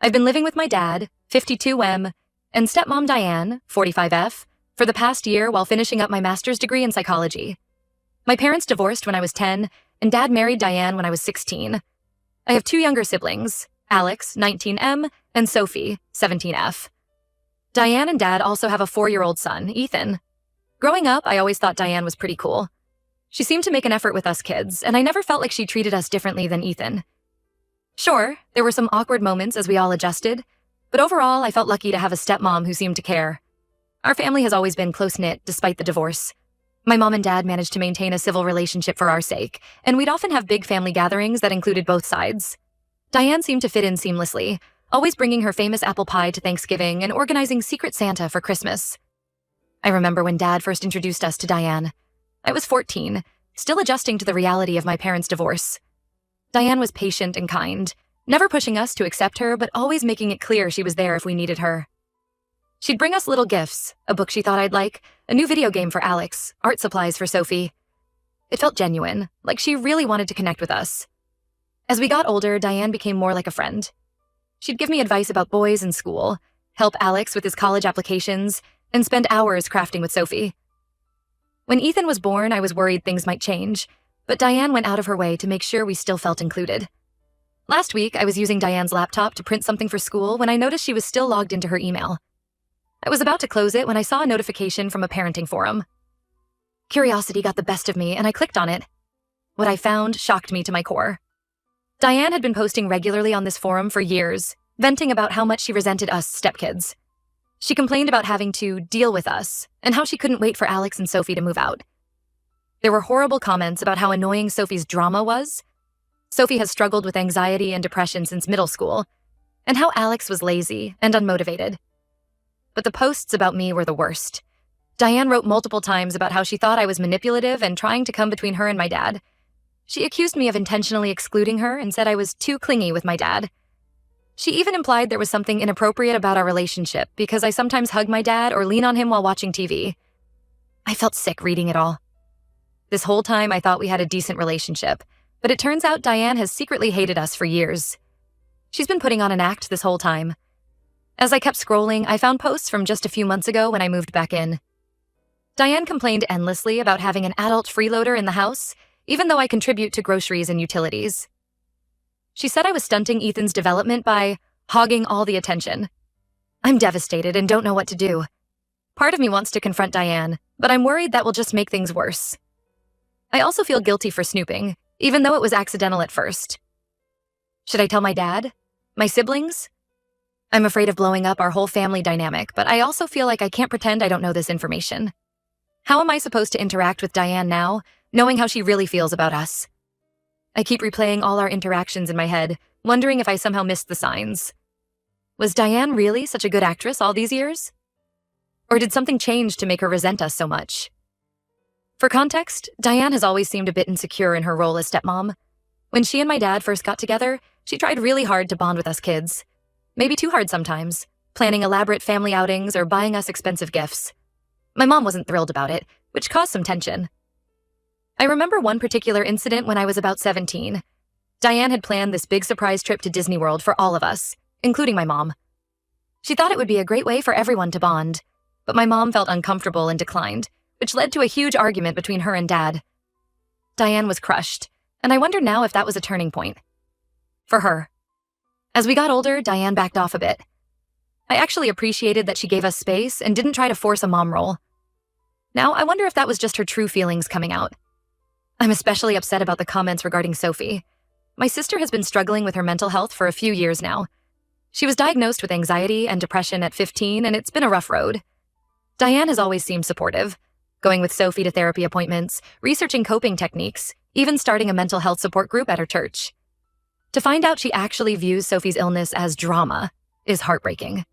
I've been living with my dad, 52M, and stepmom Diane, 45F, for the past year while finishing up my master's degree in psychology. My parents divorced when I was 10, and dad married Diane when I was 16. I have two younger siblings, Alex, 19M, and Sophie, 17F. Diane and dad also have a 4-year-old son, Ethan. Growing up, I always thought Diane was pretty cool. She seemed to make an effort with us kids, and I never felt like she treated us differently than Ethan. Sure, there were some awkward moments as we all adjusted, but overall, I felt lucky to have a stepmom who seemed to care. Our family has always been close-knit despite the divorce. My mom and dad managed to maintain a civil relationship for our sake, and we'd often have big family gatherings that included both sides. Diane seemed to fit in seamlessly, always bringing her famous apple pie to Thanksgiving and organizing Secret Santa for Christmas. I remember when Dad first introduced us to Diane. I was 14, still adjusting to the reality of my parents' divorce. Diane was patient and kind, never pushing us to accept her, but always making it clear she was there if we needed her. She'd bring us little gifts, a book she thought I'd like, a new video game for Alex, art supplies for Sophie. It felt genuine, like she really wanted to connect with us. As we got older, Diane became more like a friend. She'd give me advice about boys and school, help Alex with his college applications, and spend hours crafting with Sophie. When Ethan was born, I was worried things might change, but Diane went out of her way to make sure we still felt included. Last week, I was using Diane's laptop to print something for school when I noticed she was still logged into her email. I was about to close it when I saw a notification from a parenting forum. Curiosity got the best of me, and I clicked on it. What I found shocked me to my core. Diane had been posting regularly on this forum for years, venting about how much she resented us stepkids. She complained about having to deal with us, and how she couldn't wait for Alex and Sophie to move out. There were horrible comments about how annoying Sophie's drama was. Sophie has struggled with anxiety and depression since middle school, and how Alex was lazy and unmotivated. But the posts about me were the worst. Diane wrote multiple times about how she thought I was manipulative and trying to come between her and my dad. She accused me of intentionally excluding her and said I was too clingy with my dad. She even implied there was something inappropriate about our relationship because I sometimes hug my dad or lean on him while watching TV. I felt sick reading it all. This whole time I thought we had a decent relationship, but it turns out Diane has secretly hated us for years. She's been putting on an act this whole time. As I kept scrolling, I found posts from just a few months ago when I moved back in. Diane complained endlessly about having an adult freeloader in the house, even though I contribute to groceries and utilities. She said I was stunting Ethan's development by hogging all the attention. I'm devastated and don't know what to do. Part of me wants to confront Diane, but I'm worried that will just make things worse. I also feel guilty for snooping, even though it was accidental at first. Should I tell my dad? My siblings? I'm afraid of blowing up our whole family dynamic, but I also feel like I can't pretend I don't know this information. How am I supposed to interact with Diane now, knowing how she really feels about us? I keep replaying all our interactions in my head, wondering if I somehow missed the signs. Was Diane really such a good actress all these years? Or did something change to make her resent us so much? For context, Diane has always seemed a bit insecure in her role as stepmom. When she and my dad first got together, she tried really hard to bond with us kids. Maybe too hard sometimes, planning elaborate family outings or buying us expensive gifts. My mom wasn't thrilled about it, which caused some tension. I remember one particular incident when I was about 17. Diane had planned this big surprise trip to Disney World for all of us, including my mom. She thought it would be a great way for everyone to bond, but my mom felt uncomfortable and declined, which led to a huge argument between her and Dad. Diane was crushed, and I wonder now if that was a turning point. For her. As we got older, Diane backed off a bit. I actually appreciated that she gave us space and didn't try to force a mom role. Now, I wonder if that was just her true feelings coming out. I'm especially upset about the comments regarding Sophie. My sister has been struggling with her mental health for a few years now. She was diagnosed with anxiety and depression at 15, and it's been a rough road. Diane has always seemed supportive, going with Sophie to therapy appointments, researching coping techniques, even starting a mental health support group at her church. To find out she actually views Sophie's illness as drama is heartbreaking.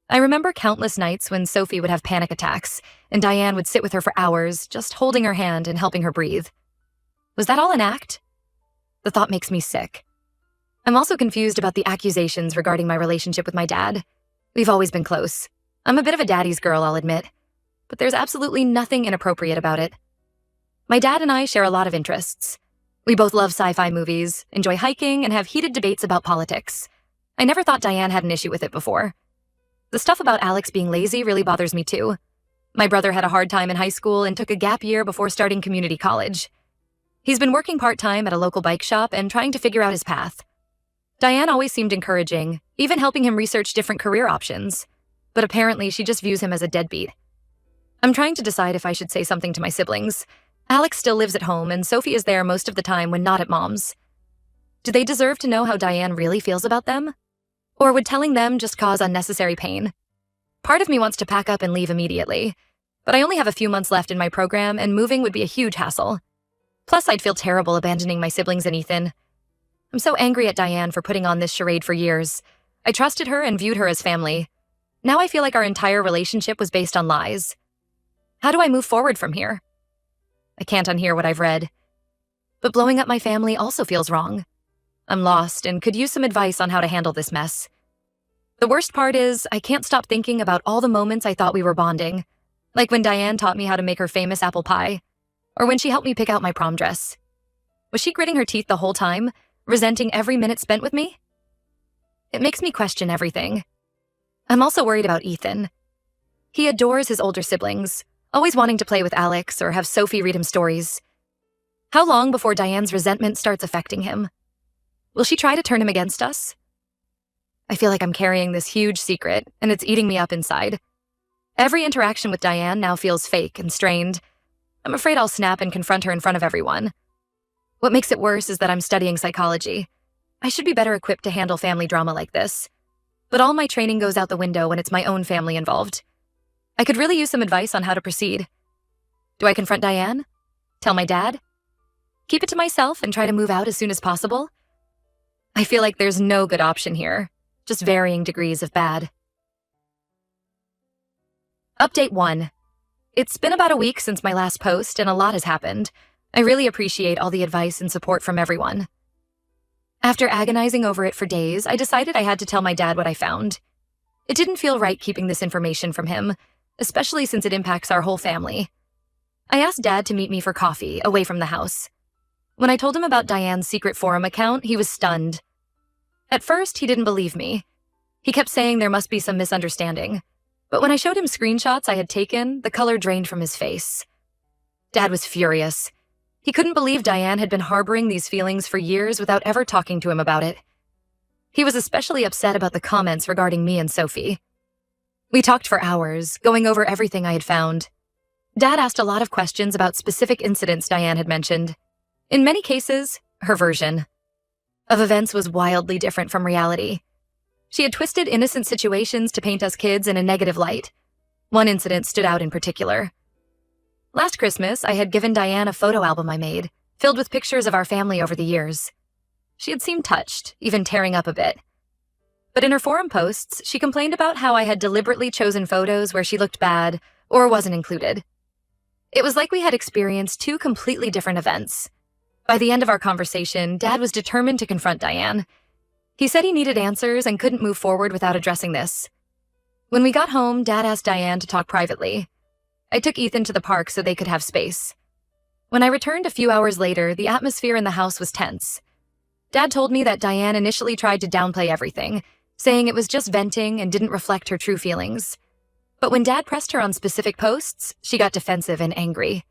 I remember countless nights when Sophie would have panic attacks, and Diane would sit with her for hours, just holding her hand and helping her breathe. Was that all an act? The thought makes me sick. I'm also confused about the accusations regarding my relationship with my dad. We've always been close. I'm a bit of a daddy's girl, I'll admit, but there's absolutely nothing inappropriate about it. My dad and I share a lot of interests. We both love sci-fi movies, enjoy hiking, and have heated debates about politics. I never thought Diane had an issue with it before. The stuff about Alex being lazy really bothers me too. My brother had a hard time in high school and took a gap year before starting community college. He's been working part-time at a local bike shop and trying to figure out his path. Diane always seemed encouraging, even helping him research different career options. But apparently she just views him as a deadbeat. I'm trying to decide if I should say something to my siblings. Alex still lives at home and Sophie is there most of the time when not at mom's. Do they deserve to know how Diane really feels about them? Or would telling them just cause unnecessary pain? Part of me wants to pack up and leave immediately, but I only have a few months left in my program and moving would be a huge hassle. Plus, I'd feel terrible abandoning my siblings and Ethan. I'm so angry at Diane for putting on this charade for years. I trusted her and viewed her as family. Now I feel like our entire relationship was based on lies. How do I move forward from here? I can't unhear what I've read. But blowing up my family also feels wrong. I'm lost and could use some advice on how to handle this mess. The worst part is, I can't stop thinking about all the moments I thought we were bonding. Like when Diane taught me how to make her famous apple pie. Or when she helped me pick out my prom dress. Was she gritting her teeth the whole time, resenting every minute spent with me? It makes me question everything. I'm also worried about Ethan. He adores his older siblings, always wanting to play with Alex or have Sophie read him stories. How long before Diane's resentment starts affecting him? Will she try to turn him against us? I feel like I'm carrying this huge secret, and it's eating me up inside. Every interaction with Diane now feels fake and strained. I'm afraid I'll snap and confront her in front of everyone. What makes it worse is that I'm studying psychology. I should be better equipped to handle family drama like this. But all my training goes out the window when it's my own family involved. I could really use some advice on how to proceed. Do I confront Diane? Tell my dad? Keep it to myself and try to move out as soon as possible? I feel like there's no good option here, just varying degrees of bad. Update 1. It's been about a week since my last post and a lot has happened. I really appreciate all the advice and support from everyone. After agonizing over it for days, I decided I had to tell my dad what I found. It didn't feel right keeping this information from him, especially since it impacts our whole family. I asked Dad to meet me for coffee, away from the house. When I told him about Diane's secret forum account, he was stunned. At first, he didn't believe me. He kept saying there must be some misunderstanding. But when I showed him screenshots I had taken, the color drained from his face. Dad was furious. He couldn't believe Diane had been harboring these feelings for years without ever talking to him about it. He was especially upset about the comments regarding me and Sophie. We talked for hours, going over everything I had found. Dad asked a lot of questions about specific incidents Diane had mentioned. In many cases, her version of events was wildly different from reality. She had twisted innocent situations to paint us kids in a negative light. One incident stood out in particular. Last Christmas, I had given Diane a photo album I made, filled with pictures of our family over the years. She had seemed touched, even tearing up a bit. But in her forum posts, she complained about how I had deliberately chosen photos where she looked bad or wasn't included. It was like we had experienced two completely different events. By the end of our conversation, Dad was determined to confront Diane. He said he needed answers and couldn't move forward without addressing this. When we got home, Dad asked Diane to talk privately. I took Ethan to the park so they could have space. When I returned a few hours later, the atmosphere in the house was tense. Dad told me that Diane initially tried to downplay everything, saying it was just venting and didn't reflect her true feelings. But when Dad pressed her on specific posts, she got defensive and angry.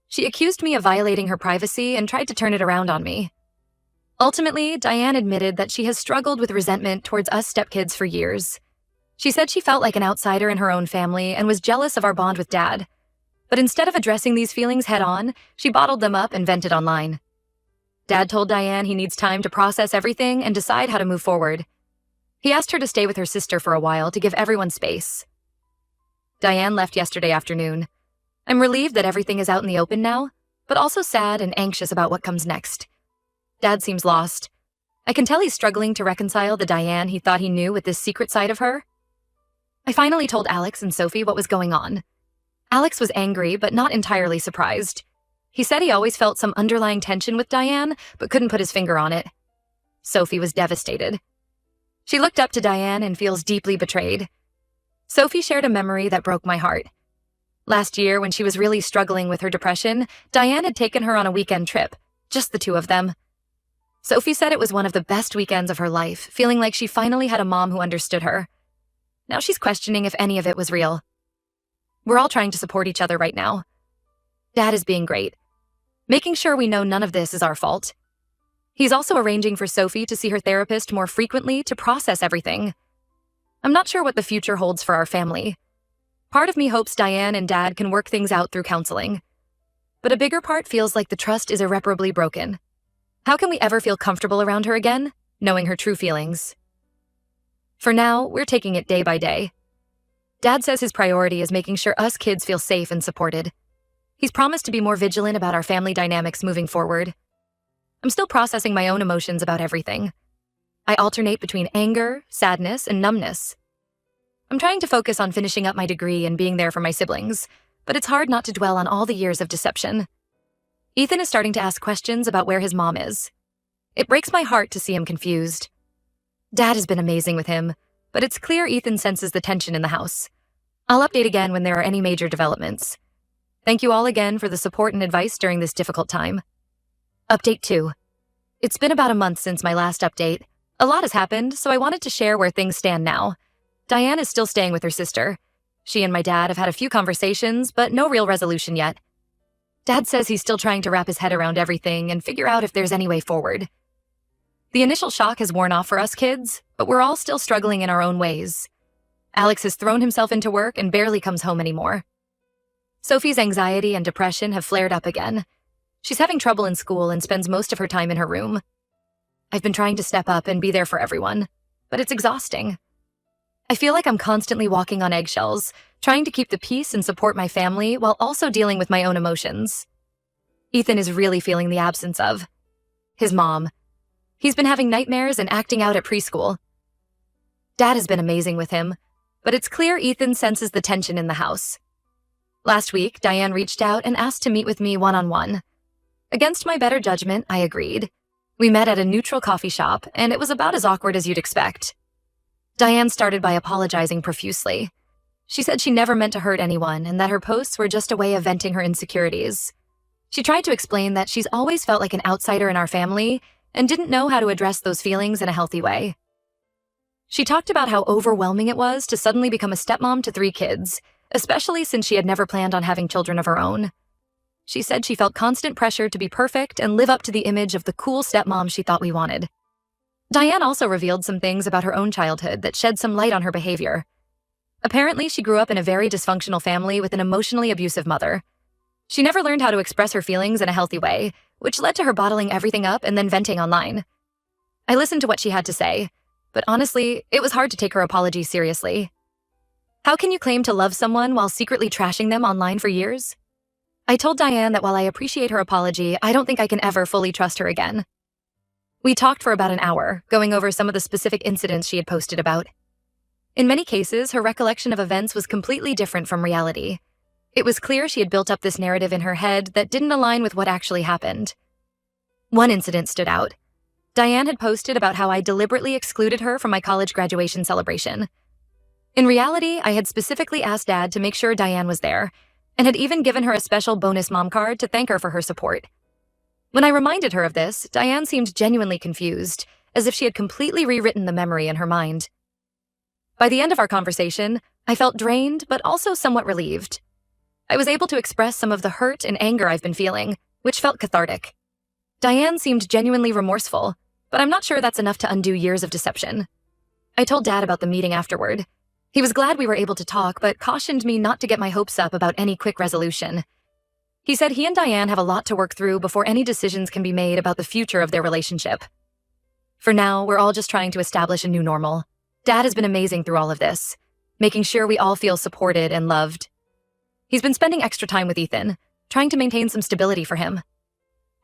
She accused me of violating her privacy and tried to turn it around on me. Ultimately, Diane admitted that she has struggled with resentment towards us stepkids for years. She said she felt like an outsider in her own family and was jealous of our bond with Dad. But instead of addressing these feelings head-on, she bottled them up and vented online. Dad told Diane he needs time to process everything and decide how to move forward. He asked her to stay with her sister for a while to give everyone space. Diane left yesterday afternoon. I'm relieved that everything is out in the open now, but also sad and anxious about what comes next. Dad seems lost. I can tell he's struggling to reconcile the Diane he thought he knew with this secret side of her. I finally told Alex and Sophie what was going on. Alex was angry, but not entirely surprised. He said he always felt some underlying tension with Diane, but couldn't put his finger on it. Sophie was devastated. She looked up to Diane and feels deeply betrayed. Sophie shared a memory that broke my heart. Last year, when she was really struggling with her depression, Diane had taken her on a weekend trip, just the two of them. Sophie said it was one of the best weekends of her life, feeling like she finally had a mom who understood her. Now she's questioning if any of it was real. We're all trying to support each other right now. Dad is being great, making sure we know none of this is our fault. He's also arranging for Sophie to see her therapist more frequently to process everything. I'm not sure what the future holds for our family. Part of me hopes Diane and Dad can work things out through counseling. But a bigger part feels like the trust is irreparably broken. How can we ever feel comfortable around her again, knowing her true feelings? For now, we're taking it day by day. Dad says his priority is making sure us kids feel safe and supported. He's promised to be more vigilant about our family dynamics moving forward. I'm still processing my own emotions about everything. I alternate between anger, sadness, and numbness. I'm trying to focus on finishing up my degree and being there for my siblings, but it's hard not to dwell on all the years of deception. Ethan is starting to ask questions about where his mom is. It breaks my heart to see him confused. Dad has been amazing with him, but it's clear Ethan senses the tension in the house. I'll update again when there are any major developments. Thank you all again for the support and advice during this difficult time. Update 2. It's been about a month since my last update. A lot has happened, so I wanted to share where things stand now. Diane is still staying with her sister. She and my dad have had a few conversations, but no real resolution yet. Dad says he's still trying to wrap his head around everything and figure out if there's any way forward. The initial shock has worn off for us kids, but we're all still struggling in our own ways. Alex has thrown himself into work and barely comes home anymore. Sophie's anxiety and depression have flared up again. She's having trouble in school and spends most of her time in her room. I've been trying to step up and be there for everyone, but it's exhausting. I feel like I'm constantly walking on eggshells, trying to keep the peace and support my family while also dealing with my own emotions. Ethan is really feeling the absence of his mom. He's been having nightmares and acting out at preschool. Dad has been amazing with him, but it's clear Ethan senses the tension in the house. Last week, Diane reached out and asked to meet with me one-on-one. Against my better judgment, I agreed. We met at a neutral coffee shop, and it was about as awkward as you'd expect. Diane started by apologizing profusely. She said she never meant to hurt anyone and that her posts were just a way of venting her insecurities. She tried to explain that she's always felt like an outsider in our family and didn't know how to address those feelings in a healthy way. She talked about how overwhelming it was to suddenly become a stepmom to 3 kids, especially since she had never planned on having children of her own. She said she felt constant pressure to be perfect and live up to the image of the cool stepmom she thought we wanted. Diane also revealed some things about her own childhood that shed some light on her behavior. Apparently, she grew up in a very dysfunctional family with an emotionally abusive mother. She never learned how to express her feelings in a healthy way, which led to her bottling everything up and then venting online. I listened to what she had to say, but honestly, it was hard to take her apology seriously. How can you claim to love someone while secretly trashing them online for years? I told Diane that while I appreciate her apology, I don't think I can ever fully trust her again. We talked for about an hour, going over some of the specific incidents she had posted about. In many cases, her recollection of events was completely different from reality. It was clear she had built up this narrative in her head that didn't align with what actually happened. One incident stood out. Diane had posted about how I deliberately excluded her from my college graduation celebration. In reality, I had specifically asked Dad to make sure Diane was there, and had even given her a special bonus mom card to thank her for her support. When I reminded her of this, Diane seemed genuinely confused, as if she had completely rewritten the memory in her mind. By the end of our conversation, I felt drained, but also somewhat relieved. I was able to express some of the hurt and anger I've been feeling, which felt cathartic. Diane seemed genuinely remorseful, but I'm not sure that's enough to undo years of deception. I told Dad about the meeting afterward. He was glad we were able to talk, but cautioned me not to get my hopes up about any quick resolution. He said he and Diane have a lot to work through before any decisions can be made about the future of their relationship. For now, we're all just trying to establish a new normal. Dad has been amazing through all of this, making sure we all feel supported and loved. He's been spending extra time with Ethan, trying to maintain some stability for him.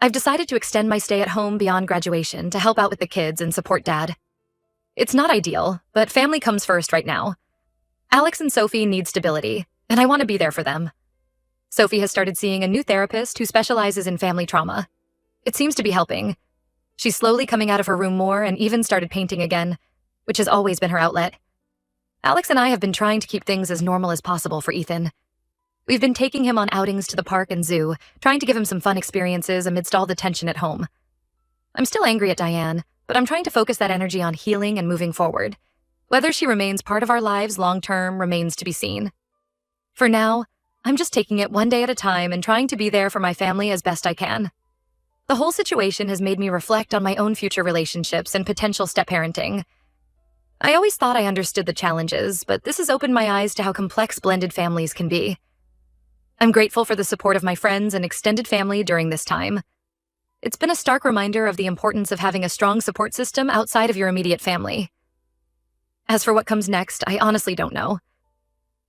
I've decided to extend my stay at home beyond graduation to help out with the kids and support Dad. It's not ideal, but family comes first right now. Alex and Sophie need stability, and I want to be there for them. Sophie has started seeing a new therapist who specializes in family trauma. It seems to be helping. She's slowly coming out of her room more and even started painting again, which has always been her outlet. Alex and I have been trying to keep things as normal as possible for Ethan. We've been taking him on outings to the park and zoo, trying to give him some fun experiences amidst all the tension at home. I'm still angry at Diane, but I'm trying to focus that energy on healing and moving forward. Whether she remains part of our lives long-term remains to be seen. For now, I'm just taking it one day at a time and trying to be there for my family as best I can. The whole situation has made me reflect on my own future relationships and potential step-parenting. I always thought I understood the challenges, but this has opened my eyes to how complex blended families can be. I'm grateful for the support of my friends and extended family during this time. It's been a stark reminder of the importance of having a strong support system outside of your immediate family. As for what comes next, I honestly don't know.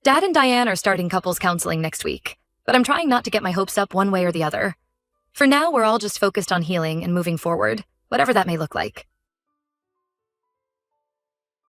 Dad and Diane are starting couples counseling next week, but I'm trying not to get my hopes up one way or the other. For now, we're all just focused on healing and moving forward, whatever that may look like.